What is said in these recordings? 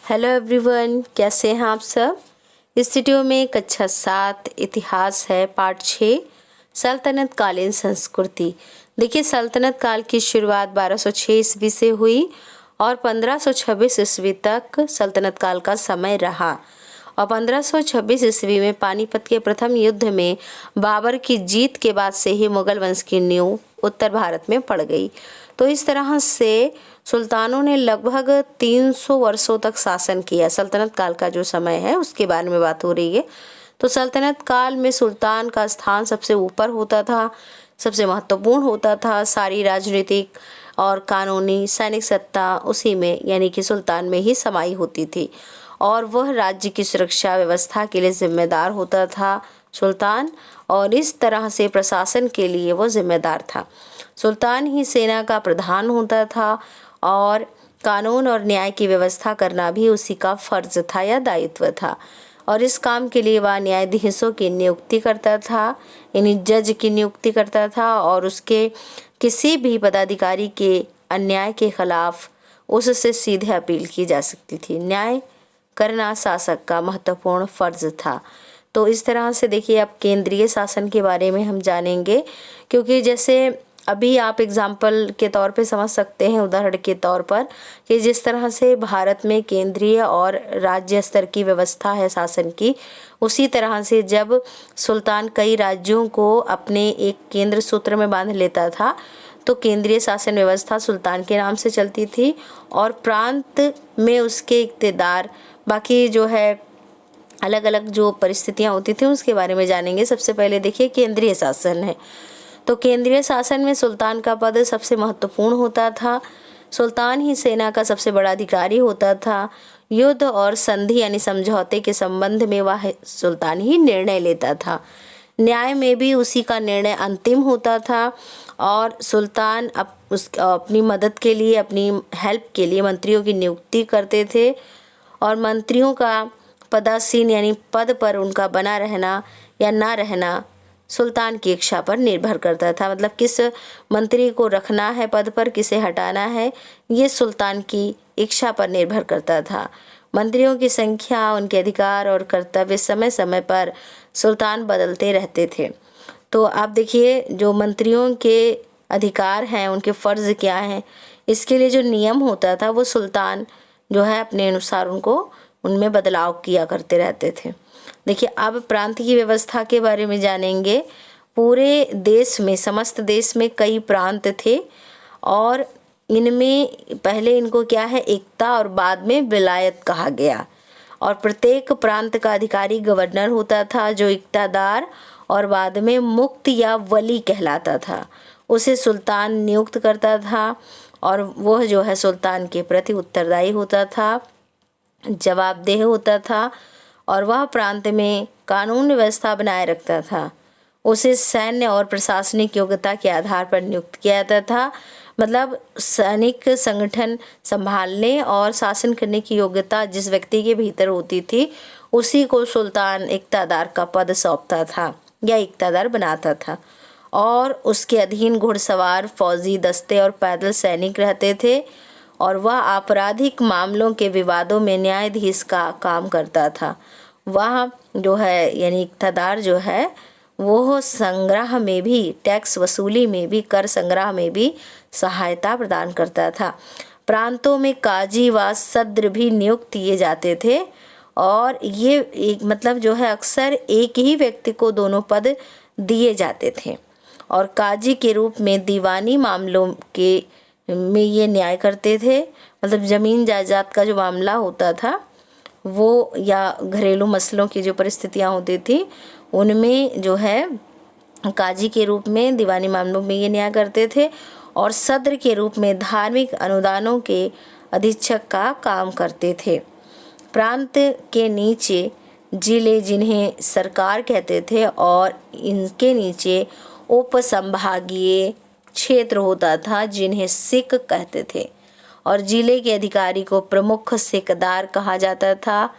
Hello everyone, कैसे हैं आप सब। इस वीडियो में कक्षा 7 इतिहास है, पार्ट 6 सल्तनत कालीन संस्कृति। देखिए, सल्तनत काल की शुरुआत 1206 ईस्वी से हुई और 1526 ईस्वी तक सल्तनत काल का समय रहा। और 1526 ईस्वी में पानीपत के प्रथम युद्ध में बाबर की जीत के बाद से ही मुगल वंश की नींव उत्तर भारत में पड़ गई। तो इस तरह से सुल्तानों ने लगभग 300 वर्षों तक शासन किया। सल्तनत काल का जो समय है उसके बारे में बात हो रही है। तो सल्तनत काल में सुल्तान का स्थान सबसे ऊपर होता था, सबसे महत्वपूर्ण होता था। सारी राजनीतिक और कानूनी सैनिक सत्ता उसी में यानी कि सुल्तान में ही समाई होती थी और वह राज्य की सुरक्षा व्यवस्था के लिए जिम्मेदार होता था सुल्तान, और इस तरह से प्रशासन के लिए वो जिम्मेदार था। सुल्तान ही सेना का प्रधान होता था और कानून और न्याय की व्यवस्था करना भी उसी का फर्ज था या दायित्व था। और इस काम के लिए वह न्यायाधीशों की नियुक्ति करता था, यानी जज की नियुक्ति करता था, और उसके किसी भी पदाधिकारी के अन्याय के खिलाफ उससे सीधे अपील की जा सकती थी। न्याय करना शासक का महत्वपूर्ण फर्ज था। तो इस तरह से देखिए, अब केंद्रीय शासन के बारे में हम जानेंगे, क्योंकि जैसे अभी आप एग्जाम्पल के तौर पे समझ सकते हैं, उदाहरण के तौर पर, कि जिस तरह से भारत में केंद्रीय और राज्य स्तर की व्यवस्था है शासन की, उसी तरह से जब सुल्तान कई राज्यों को अपने एक केंद्र सूत्र में बांध लेता था तो केंद्रीय शासन व्यवस्था सुल्तान के नाम से चलती थी और प्रांत में उसके इख्तियार, बाकी जो है अलग अलग जो परिस्थितियां होती थी उसके बारे में जानेंगे। सबसे पहले देखिए, केंद्रीय शासन है। तो केंद्रीय शासन में सुल्तान का पद सबसे महत्वपूर्ण होता था। सुल्तान ही सेना का सबसे बड़ा अधिकारी होता था। युद्ध और संधि यानी समझौते के संबंध में वह सुल्तान ही निर्णय लेता था। न्याय में भी उसी का निर्णय अंतिम होता था और सुल्तान अपनी मदद के लिए, अपनी हेल्प के लिए मंत्रियों की नियुक्ति करते थे और मंत्रियों का पदासीन यानी पद पर उनका बना रहना या ना रहना सुल्तान की इच्छा पर निर्भर करता था। मतलब किस मंत्री को रखना है पद पर, किसे हटाना है, ये सुल्तान की इच्छा पर निर्भर करता था। मंत्रियों की संख्या, उनके अधिकार और कर्तव्य समय समय पर सुल्तान बदलते रहते थे। तो आप देखिए, जो मंत्रियों के अधिकार हैं, उनके फ़र्ज़ क्या हैं, इसके लिए जो नियम होता था वो सुल्तान जो है अपने अनुसार उनको उनमें बदलाव किया करते रहते थे। देखिए, अब प्रांत की व्यवस्था के बारे में जानेंगे। पूरे देश में, समस्त देश में कई प्रांत थे और इनमें पहले इनको क्या है, एकता और बाद में विलायत कहा गया। और प्रत्येक प्रांत का अधिकारी गवर्नर होता था जो इख्तियार और बाद में मुक्त या वली कहलाता था। उसे सुल्तान नियुक्त करता था और वह जो है सुल्तान के प्रति उत्तरदायी होता था, जवाबदेह होता था और वह प्रांत में कानून व्यवस्था बनाए रखता था। उसे सैन्य और प्रशासनिक योग्यता के आधार पर नियुक्त किया जाता था। मतलब सैनिक संगठन संभालने और शासन करने की योग्यता जिस व्यक्ति के भीतर होती थी उसी को सुल्तान इख्तियार का पद सौंपता था या इख्तियार बनाता था। और उसके अधीन घुड़सवार, फौजी दस्ते और पैदल सैनिक रहते थे और वह आपराधिक मामलों के विवादों में न्यायाधीश का काम करता था। वह जो है यानी इख्तियार जो है वो संग्रह में भी, टैक्स वसूली में भी, कर संग्रह में भी सहायता प्रदान करता था। प्रांतों में काजी व सद्र भी नियुक्त किए जाते थे और ये एक मतलब जो है अक्सर एक ही व्यक्ति को दोनों पद दिए जाते थे और काजी के रूप में दीवानी मामलों के में ये न्याय करते थे। मतलब ज़मीन जायदाद का जो मामला होता था वो या घरेलू मसलों की जो परिस्थितियाँ होती थी उनमें जो है काजी के रूप में दीवानी मामलों में ये न्याय करते थे और सद्र के रूप में धार्मिक अनुदानों के अधीक्षक का काम करते थे। प्रांत के नीचे जिले जिन्हें सरकार कहते थे और इनके नीचे उपसंभागीय क्षेत्र होता था जिन्हें सिक कहते थे और जिले के अधिकारी को प्रमुख सिकदार कहा जाता था।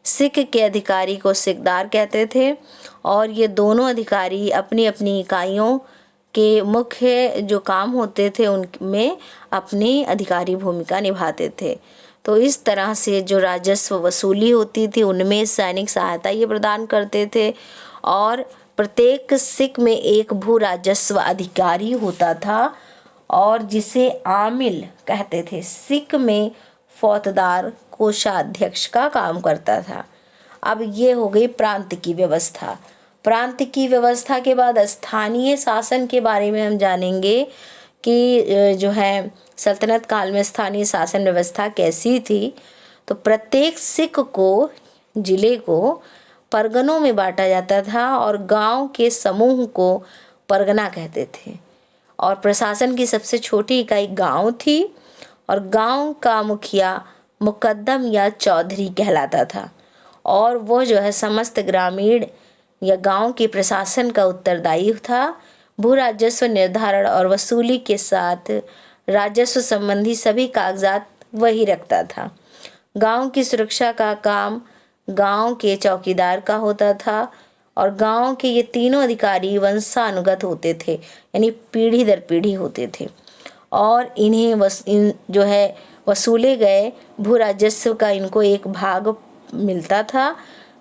सिक के अधिकारी को सिकदार कहते थे और ये दोनों अधिकारी अपनी अपनी इकाइयों के मुख्य जो काम होते थे उनमें अपनी अधिकारी भूमिका निभाते थे। तो इस तरह से जो राजस्व वसूली होती थी उनमें सैनिक सहायता ये प्रदान करते थे। और प्रत्येक सिक में एक भू राजस्व अधिकारी होता था और जिसे आमिल कहते थे। सिक में फौजदार कोषाध्यक्ष का काम करता था। अब ये हो गई प्रांत की व्यवस्था। प्रांत की व्यवस्था के बाद स्थानीय शासन के बारे में हम जानेंगे कि जो है सल्तनत काल में स्थानीय शासन व्यवस्था कैसी थी। तो प्रत्येक सिक को, जिले को परगनों में बांटा जाता था और गांव के समूह को परगना कहते थे। और प्रशासन की सबसे छोटी इकाई गांव थी और गांव का मुखिया मुकद्दम या चौधरी कहलाता था और वो जो है समस्त ग्रामीण या गांव के प्रशासन का उत्तरदायी था। भू राजस्व निर्धारण और वसूली के साथ राजस्व संबंधी सभी कागजात वही रखता था। गांव की सुरक्षा का काम गांव के चौकीदार का होता था और गांव के ये तीनों अधिकारी वंशानुगत होते थे, यानी पीढ़ी दर पीढ़ी होते थे और इन जो है वसूले गए भू राजस्व का इनको एक भाग मिलता था।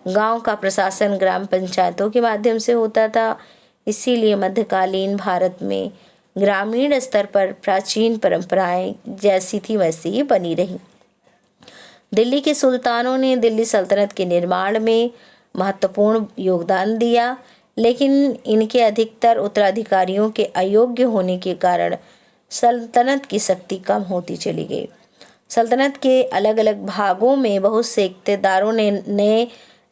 गांव का प्रशासन ग्राम पंचायतों के माध्यम से होता था। इसीलिए मध्यकालीन भारत में ग्रामीण स्तर पर प्राचीन परंपराएं जैसी थी वैसी ही बनी रही। दिल्ली के सुल्तानों ने दिल्ली सल्तनत के निर्माण में महत्वपूर्ण योगदान दिया, लेकिन इनके अधिकतर उत्तराधिकारियों के अयोग्य होने के कारण सल्तनत की शक्ति कम होती चली गई। सल्तनत के अलग अलग भागों में बहुत से इक़्तिदारों ने नए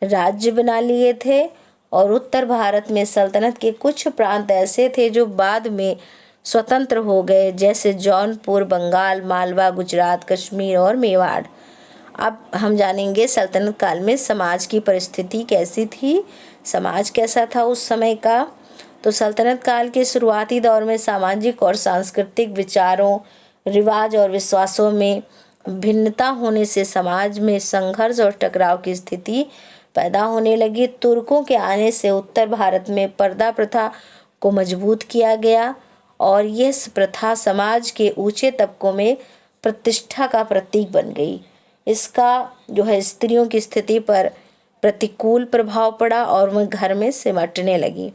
राज्य बना लिए थे और उत्तर भारत में सल्तनत के कुछ प्रांत ऐसे थे जो बाद में स्वतंत्र हो गए, जैसे जौनपुर, बंगाल, मालवा, गुजरात, कश्मीर और मेवाड़। अब हम जानेंगे सल्तनत काल में समाज की परिस्थिति कैसी थी, समाज कैसा था उस समय का। तो सल्तनत काल के शुरुआती दौर में सामाजिक और सांस्कृतिक विचारों, रिवाज और विश्वासों में भिन्नता होने से समाज में संघर्ष और टकराव की स्थिति पैदा होने लगी। तुर्कों के आने से उत्तर भारत में पर्दा प्रथा को मजबूत किया गया और यह प्रथा समाज के ऊंचे तबकों में प्रतिष्ठा का प्रतीक बन गई। इसका जो है स्त्रियों की स्थिति पर प्रतिकूल प्रभाव पड़ा और वह घर में सिमटने लगी।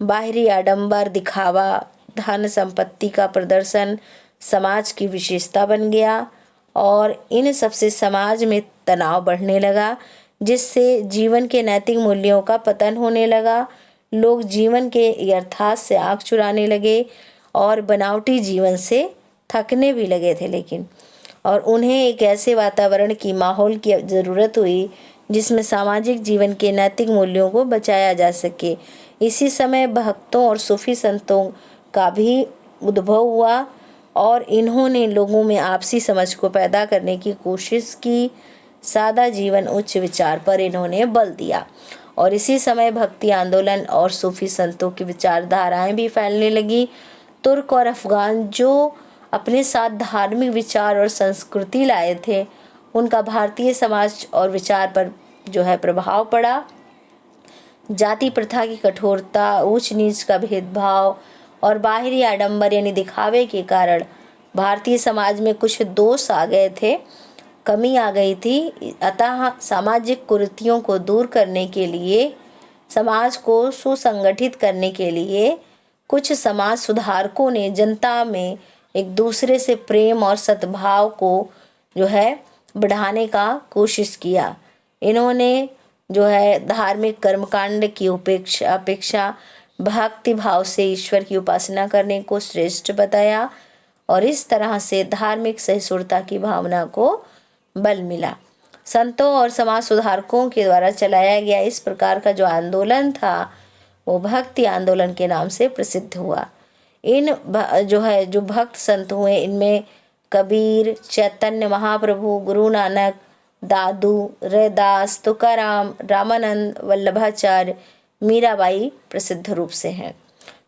बाहरी आडंबर, दिखावा, धन संपत्ति का प्रदर्शन समाज की विशेषता बन गया और इन सबसे समाज में तनाव बढ़ने लगा, जिससे जीवन के नैतिक मूल्यों का पतन होने लगा। लोग जीवन के यथार्थ से आंख चुराने लगे और बनावटी जीवन से थकने भी लगे थे। लेकिन और उन्हें एक ऐसे वातावरण की, माहौल की ज़रूरत हुई जिसमें सामाजिक जीवन के नैतिक मूल्यों को बचाया जा सके। इसी समय भक्तों और सूफी संतों का भी उद्भव हुआ और इन्होंने लोगों में आपसी समझ को पैदा करने की कोशिश की। सादा जीवन, उच्च विचार पर इन्होंने बल दिया और इसी समय भक्ति आंदोलन और सूफी संतों की विचारधाराएं भी फैलने लगी। तुर्क और अफगान जो अपने साथ धार्मिक विचार और संस्कृति लाए थे, उनका भारतीय समाज और विचार पर जो है प्रभाव पड़ा। जाति प्रथा की कठोरता, ऊंच नीच का भेदभाव और बाहरी आडंबर यानी दिखावे के कारण भारतीय समाज में कुछ दोष आ गए थे, कमी आ गई थी। अतः सामाजिक कुरीतियों को दूर करने के लिए, समाज को सुसंगठित करने के लिए कुछ समाज सुधारकों ने जनता में एक दूसरे से प्रेम और सद्भाव को जो है बढ़ाने का कोशिश किया। इन्होंने जो है धार्मिक कर्मकांड की अपेक्षा भक्ति भाव से ईश्वर की उपासना करने को श्रेष्ठ बताया और इस तरह से धार्मिक सहिष्णुता की भावना को बल मिला। संतों और समाज सुधारकों के द्वारा चलाया गया इस प्रकार का जो आंदोलन था वो भक्ति आंदोलन के नाम से प्रसिद्ध हुआ। इन जो भक्त संत हुए, इनमें कबीर, चैतन्य महाप्रभु, गुरु नानक, दादू, रैदास, तुकाराम, रामानंद, वल्लभाचार्य, मीराबाई प्रसिद्ध रूप से हैं।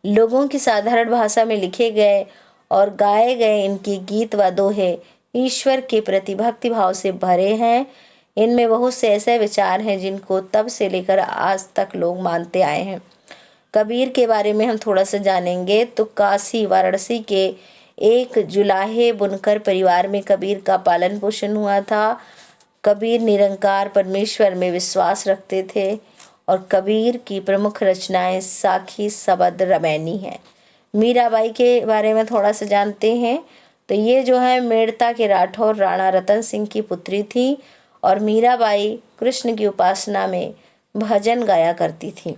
लोगों की साधारण भाषा में लिखे गए और गाए गए इनके गीत व दोहे ईश्वर के प्रति भक्ति भाव से भरे हैं। इनमें बहुत से ऐसे विचार हैं जिनको तब से लेकर आज तक लोग मानते आए हैं। कबीर के बारे में हम थोड़ा सा जानेंगे तो काशी वाराणसी के एक जुलाहे बुनकर परिवार में कबीर का पालन पोषण हुआ था। कबीर निरंकार परमेश्वर में विश्वास रखते थे और कबीर की प्रमुख रचनाएं साखी, सबद, रमैनी हैं। मीराबाई के बारे में थोड़ा सा जानते हैं। तो ये जो है मेड़ता के राठौर राणा रतन सिंह की पुत्री थी और मीराबाई कृष्ण की उपासना में भजन गाया करती थी।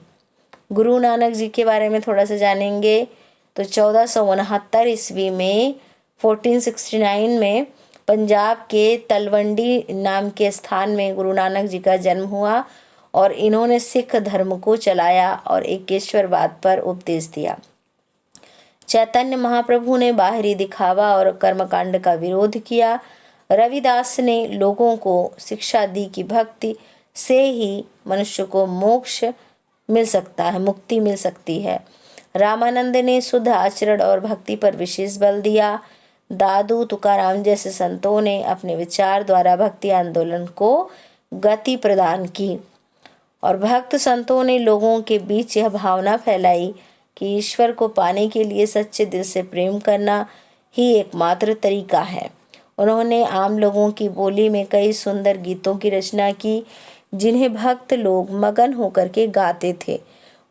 गुरु नानक जी के बारे में थोड़ा सा जानेंगे। तो 1469 ईस्वी में 1469 में पंजाब के तलवंडी नाम के स्थान में गुरु नानक जी का जन्म हुआ और इन्होंने सिख धर्म को चलाया और एकेश्वरवाद पर उपदेश दिया। चैतन्य महाप्रभु ने बाहरी दिखावा और कर्मकांड का विरोध किया। रविदास ने लोगों को शिक्षा दी कि भक्ति से ही मनुष्य को मोक्ष मिल सकता है, मुक्ति मिल सकती है। रामानंद ने शुद्ध आचरण और भक्ति पर विशेष बल दिया। दादू तुकाराम जैसे संतों ने अपने विचार द्वारा भक्ति आंदोलन को गति प्रदान की और भक्त संतों ने लोगों के बीच यह भावना फैलाई कि ईश्वर को पाने के लिए सच्चे दिल से प्रेम करना ही एकमात्र तरीका है। उन्होंने आम लोगों की बोली में कई सुंदर गीतों की रचना की जिन्हें भक्त लोग मगन होकर के गाते थे।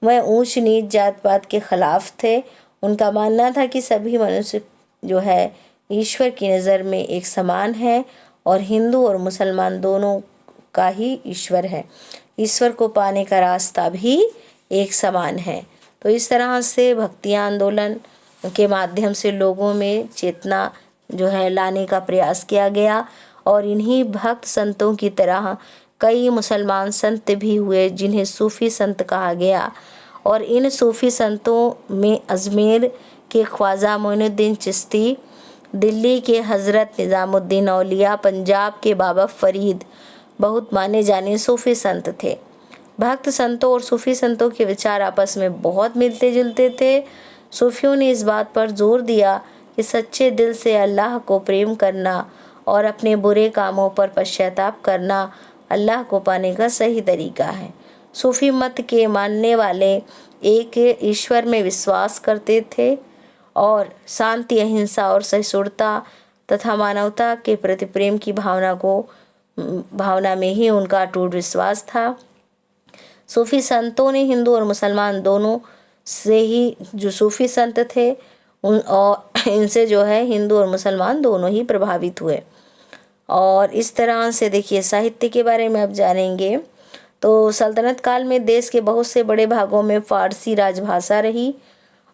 वह ऊंच नीच जात पात के खिलाफ थे। उनका मानना था कि सभी मनुष्य जो है ईश्वर की नज़र में एक समान है और हिंदू और मुसलमान दोनों का ही ईश्वर है। ईश्वर को पाने का रास्ता भी एक समान है। तो इस तरह से भक्ति आंदोलन के माध्यम से लोगों में चेतना जो है लाने का प्रयास किया गया और इन्हीं भक्त संतों की तरह कई मुसलमान संत भी हुए जिन्हें सूफी संत कहा गया और इन सूफी संतों में अजमेर के ख्वाजा मोइनुद्दीन चिश्ती, दिल्ली के हज़रत निज़ामुद्दीन औलिया, पंजाब के बाबा फरीद बहुत माने जाने सूफी संत थे। भक्त संतों और सूफी संतों के विचार आपस में बहुत मिलते जुलते थे। सूफियों ने इस बात पर जोर दिया कि सच्चे दिल से अल्लाह को प्रेम करना और अपने बुरे कामों पर पश्चाताप करना अल्लाह को पाने का सही तरीका है। सूफी मत के मानने वाले एक ईश्वर में विश्वास करते थे और शांति, अहिंसा और सहिष्णुता तथा मानवता के प्रति प्रेम की भावना में ही उनका अटूट विश्वास था। सूफी संतों ने हिंदू और मुसलमान दोनों से ही जो सूफी संत थे और इनसे जो है हिंदू और मुसलमान दोनों ही प्रभावित हुए। और इस तरह से देखिए साहित्य के बारे में अब जानेंगे। तो सल्तनत काल में देश के बहुत से बड़े भागों में फ़ारसी राजभाषा रही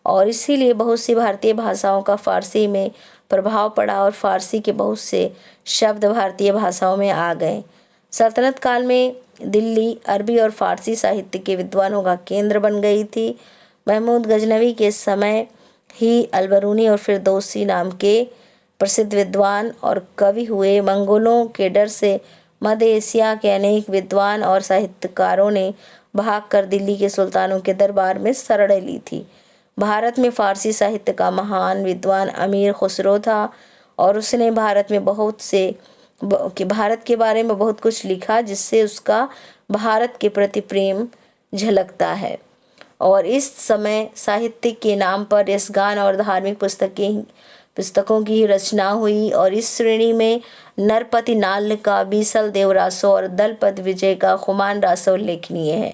और इसीलिए बहुत सी भारतीय भाषाओं का फ़ारसी में प्रभाव पड़ा और फ़ारसी के बहुत से शब्द भारतीय भाषाओं में आ गए। सल्तनत काल में दिल्ली अरबी और फ़ारसी साहित्य के विद्वानों का केंद्र बन गई थी। महमूद गजनवी के समय ही अलबरूनी और फिरदौसी नाम के प्रसिद्ध विद्वान और कवि हुए। मंगोलों के डर से मध्य एशिया के अनेक विद्वान और साहित्यकारों ने भागकर दिल्ली के सुल्तानों के दरबार में शरण ली थी। भारत में फ़ारसी साहित्य का महान विद्वान अमीर खुसरो था और उसने भारत के बारे में बहुत कुछ लिखा जिससे उसका भारत के प्रति प्रेम झलकता है। और इस समय साहित्य के नाम पर यशगान और धार्मिक पुस्तकों की रचना हुई और इस श्रेणी में नरपति नाल का बीसल देव रासो और दलपत विजय का खुमान रासो उल्लेखनीय है।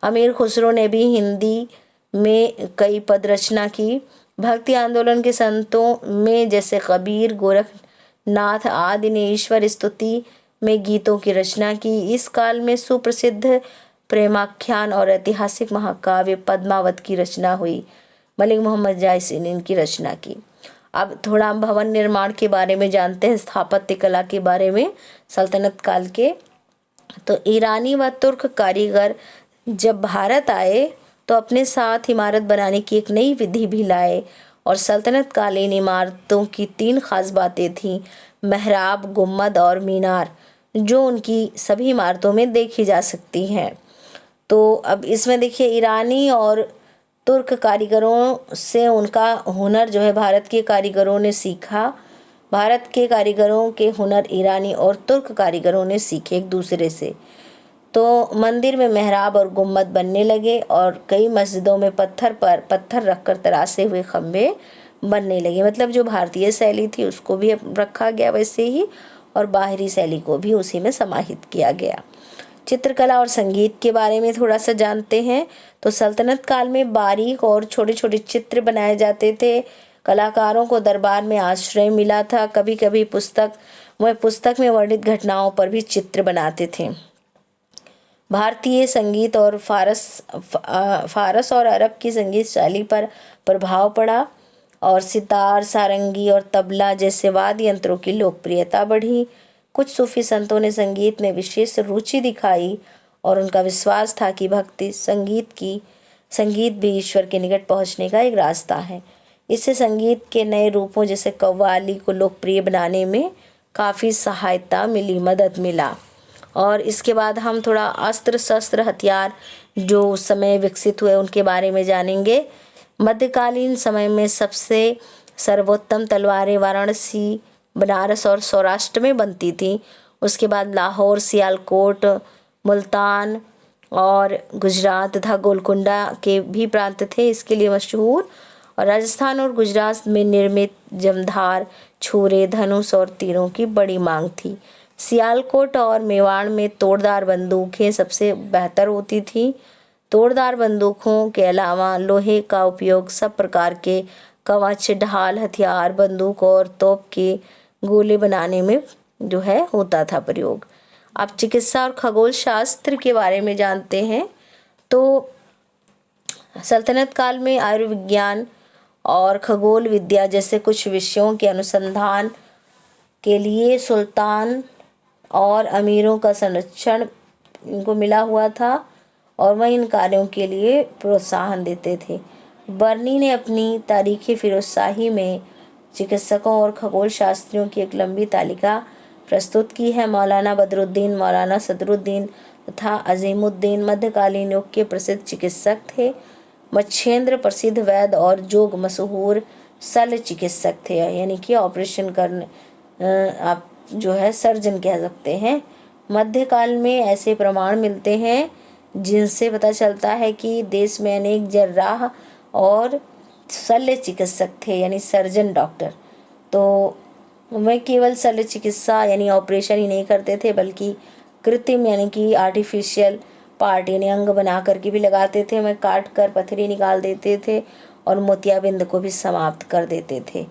अमीर खुसरो ने भी हिंदी में कई पद रचना की। भक्ति आंदोलन के संतों में जैसे कबीर, गोरखनाथ आदि ने ईश्वर स्तुति में गीतों की रचना की। इस काल में सुप्रसिद्ध प्रेमाख्यान और ऐतिहासिक महाकाव्य पद्मावत की रचना हुई। मलिक मोहम्मद जायसी ने इनकी रचना की। अब थोड़ा हम भवन निर्माण के बारे में जानते हैं, स्थापत्य कला के बारे में सल्तनत काल के। तो ईरानी व तुर्क कारीगर जब भारत आए तो अपने साथ इमारत बनाने की एक नई विधि भी लाए और सल्तनत कालीन इमारतों की 3 खास बातें थीं: मेहराब, गुम्मद और मीनार, जो उनकी सभी इमारतों में देखी जा सकती हैं। तो अब इसमें देखिए ईरानी और तुर्क कारीगरों से उनका हुनर जो है भारत के कारीगरों ने सीखा। भारत के कारीगरों के हुनर ईरानी और तुर्क कारीगरों ने सीखे एक दूसरे से। तो मंदिर में मेहराब और गुम्मद बनने लगे और कई मस्जिदों में पत्थर पर पत्थर रखकर तरासे हुए खंभे बनने लगे। मतलब जो भारतीय शैली थी उसको भी रखा गया वैसे ही, और बाहरी शैली को भी उसी में समाहित किया गया। चित्रकला और संगीत के बारे में थोड़ा सा जानते हैं। तो सल्तनत काल में बारीक और छोटे छोटे चित्र बनाए जाते थे। कलाकारों को दरबार में आश्रय मिला था। कभी कभी पुस्तक में वर्णित घटनाओं पर भी चित्र बनाते थे। भारतीय संगीत और फारस और अरब की संगीत शैली पर प्रभाव पड़ा, और सितार, सारंगी और तबला जैसे वाद्य यंत्रों की लोकप्रियता बढ़ी। कुछ सूफी संतों ने संगीत में विशेष रुचि दिखाई, और उनका विश्वास था कि संगीत भी ईश्वर के निकट पहुंचने का एक रास्ता है। इससे संगीत के नए रूपों जैसे कव्वाली को लोकप्रिय बनाने में काफ़ी मदद मिला। और इसके बाद हम थोड़ा अस्त्र शस्त्र हथियार जो उस समय विकसित हुए उनके बारे में जानेंगे। मध्यकालीन समय में सबसे सर्वोत्तम तलवारें वाराणसी, बनारस और सौराष्ट्र में बनती थी। उसके बाद लाहौर, सियालकोट, मुल्तान और गुजरात तथा गोलकुंडा के भी प्रांत थे इसके लिए मशहूर। और राजस्थान और गुजरात में निर्मित जमधार, छुरे, धनुष और तीरों की बड़ी मांग थी। सियालकोट और मेवाड़ में तोड़दार बंदूकें सबसे बेहतर होती थी। तोड़दार बंदूकों के अलावा लोहे का उपयोग सब प्रकार के कवच, ढाल, हथियार, बंदूक और तोप के गोले बनाने में जो है होता था प्रयोग। अब चिकित्सा और खगोल शास्त्र के बारे में जानते हैं। तो सल्तनत काल में आयुर्विज्ञान और खगोल विद्या जैसे कुछ विषयों के अनुसंधान के लिए सुल्तान और अमीरों का संरक्षण इनको मिला हुआ था, और वह इन कार्यों के लिए प्रोत्साहन देते थे। बर्नी ने अपनी तारीख़ फिरोजशाही में चिकित्सकों और खगोल शास्त्रियों की एक लंबी तालिका प्रस्तुत की है। मौलाना बदरुद्दीन, मौलाना सदरुद्दीन तथा अजीमुद्दीन मध्यकालीन युग के प्रसिद्ध चिकित्सक थे। मच्छेंद्र प्रसिद्ध वैद्य और जोग मशहूर शल्य चिकित्सक थे, यानी कि ऑपरेशन करने आप जो है सर्जन कह सकते हैं। मध्यकाल में ऐसे प्रमाण मिलते हैं जिनसे पता चलता है कि देश में अनेक जर्राह और शल्य चिकित्सक थे, यानी सर्जन डॉक्टर। तो वह केवल शल्य चिकित्सा यानी ऑपरेशन ही नहीं करते थे, बल्कि कृत्रिम यानी कि आर्टिफिशियल पार्ट यानी अंग बना करके भी लगाते थे। वह काट कर पथरी निकाल देते थे और मोतियाबिंद को भी समाप्त कर देते थे।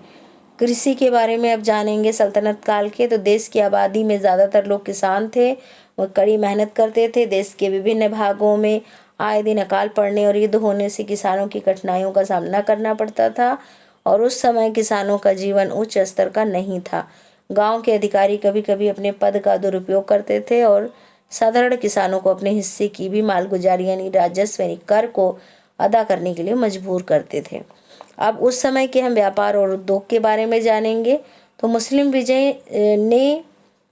कृषि के बारे में अब जानेंगे सल्तनत काल के। तो देश की आबादी में ज़्यादातर लोग किसान थे। वह कड़ी मेहनत करते थे। देश के विभिन्न भागों में आए दिन अकाल पड़ने और युद्ध होने से किसानों की कठिनाइयों का सामना करना पड़ता था, और उस समय किसानों का जीवन उच्च स्तर का नहीं था। गांव के अधिकारी कभी कभी अपने पद का दुरुपयोग करते थे और साधारण किसानों को अपने हिस्से की भी मालगुजारी यानी राजस्व यानी कर को अदा करने के लिए मजबूर करते थे। अब उस समय के हम व्यापार और उद्योग के बारे में जानेंगे। तो मुस्लिम विजय ने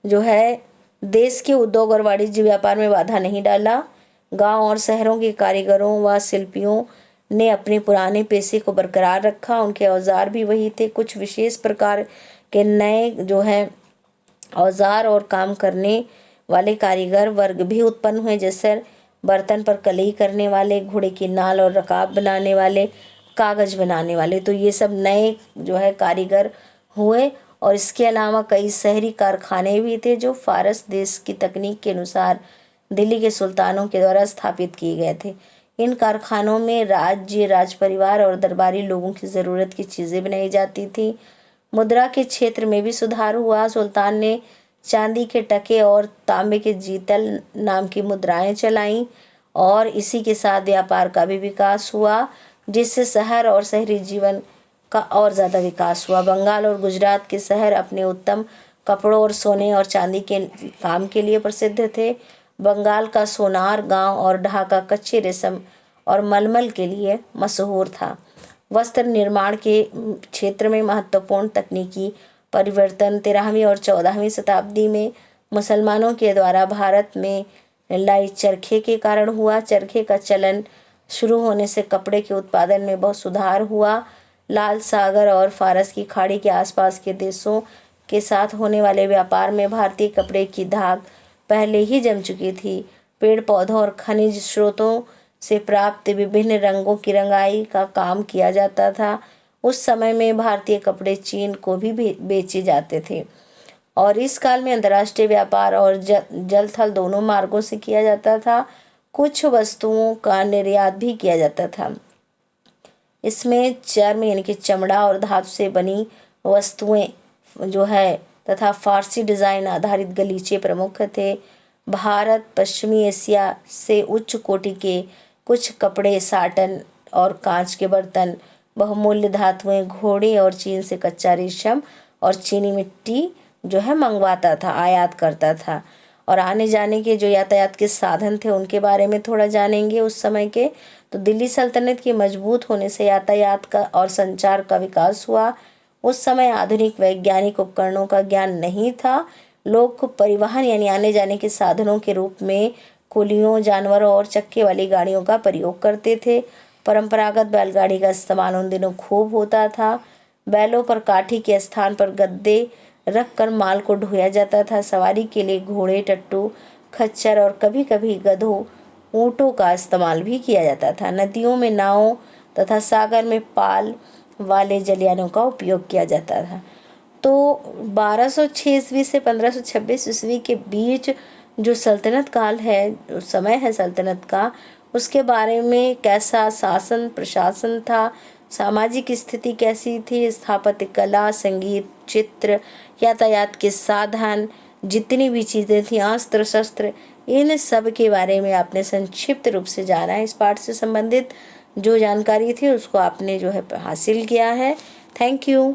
जो है देश के उद्योग और वाणिज्य व्यापार में बाधा नहीं डाला। गांव और शहरों के कारीगरों व शिल्पियों ने अपने पुराने पेशे को बरकरार रखा। उनके औजार भी वही थे। कुछ विशेष प्रकार के नए जो है औजार और काम करने वाले कारीगर वर्ग भी उत्पन्न हुए, जैसे बर्तन पर कलई करने वाले, घोड़े की नाल और रकाब बनाने वाले, कागज बनाने वाले। तो ये सब नए जो है कारीगर हुए। और इसके अलावा कई शहरी कारखाने भी थे जो फारस देश की तकनीक के अनुसार दिल्ली के सुल्तानों के द्वारा स्थापित किए गए थे। इन कारखानों में राज परिवार और दरबारी लोगों की ज़रूरत की चीज़ें बनाई जाती थी। मुद्रा के क्षेत्र में भी सुधार हुआ। सुल्तान ने चांदी के टके और तांबे के जीतल नाम की मुद्राएं चलाईं, और इसी के साथ व्यापार का भी विकास हुआ, जिससे शहर और शहरी जीवन का और ज़्यादा विकास हुआ। बंगाल और गुजरात के शहर अपने उत्तम कपड़ों और सोने और चांदी के काम के लिए प्रसिद्ध थे। बंगाल का सोनार गांव और ढाका कच्चे रेशम और मलमल के लिए मशहूर था। वस्त्र निर्माण के क्षेत्र में महत्वपूर्ण तकनीकी परिवर्तन 13वीं और 14वीं शताब्दी में मुसलमानों के द्वारा भारत में लाई चरखे के कारण हुआ। चरखे का चलन शुरू होने से कपड़े के उत्पादन में बहुत सुधार हुआ। लाल सागर और फारस की खाड़ी के आसपास के देशों के साथ होने वाले व्यापार में भारतीय कपड़े की धाक पहले ही जम चुकी थी। पेड़ पौधों और खनिज स्रोतों से प्राप्त विभिन्न रंगों की रंगाई का काम किया जाता था, उस समय में भारतीय कपड़े चीन को भी बेचे जाते थे और इस काल में अंतर्राष्ट्रीय व्यापार और जल थल दोनों मार्गों से किया जाता था। कुछ वस्तुओं का निर्यात भी किया जाता था। इसमें चर्म यानी कि चमड़ा और धातु से बनी वस्तुएं जो है तथा फारसी डिज़ाइन आधारित गलीचे प्रमुख थे। भारत पश्चिमी एशिया से उच्च कोटि के कुछ कपड़े, साटन और कांच के बर्तन, बहुमूल्य धातुएं, घोड़े और चीन से कच्चा रेशम और चीनी मिट्टी जो है मंगवाता था, आयात करता था। और आने जाने के जो यातायात के साधन थे उनके बारे में थोड़ा जानेंगे उस समय के। तो दिल्ली सल्तनत के मजबूत होने से यातायात का और संचार का विकास हुआ। उस समय आधुनिक वैज्ञानिक उपकरणों का ज्ञान नहीं था। लोग परिवहन यानी आने जाने के साधनों के रूप में कुलियों, जानवरों और चक्के वाली गाड़ियों का प्रयोग करते थे। परंपरागत बैलगाड़ी का इस्तेमाल उन दिनों खूब होता था। बैलों पर काठी के स्थान पर गद्दे रख कर माल को ढोया जाता था। सवारी के लिए घोड़े, टट्टू, खच्चर और कभी कभी गधों, ऊँटों का इस्तेमाल भी किया जाता था। नदियों में नावों तथा सागर में पाल वाले जलयानों का उपयोग किया जाता था। तो 1206 ईस्वी से 1526 ईस्वी के बीच जो सल्तनत काल है, जो समय है सल्तनत का, उसके बारे में कैसा शासन प्रशासन था, सामाजिक स्थिति कैसी थी, स्थापत्य कला, संगीत, चित्र, यातायात के साधन, जितनी भी चीज़ें थी, अस्त्र शस्त्र, इन सब के बारे में आपने संक्षिप्त रूप से जाना है। इस पाठ से संबंधित जो जानकारी थी उसको आपने जो है हासिल किया है। Thank you.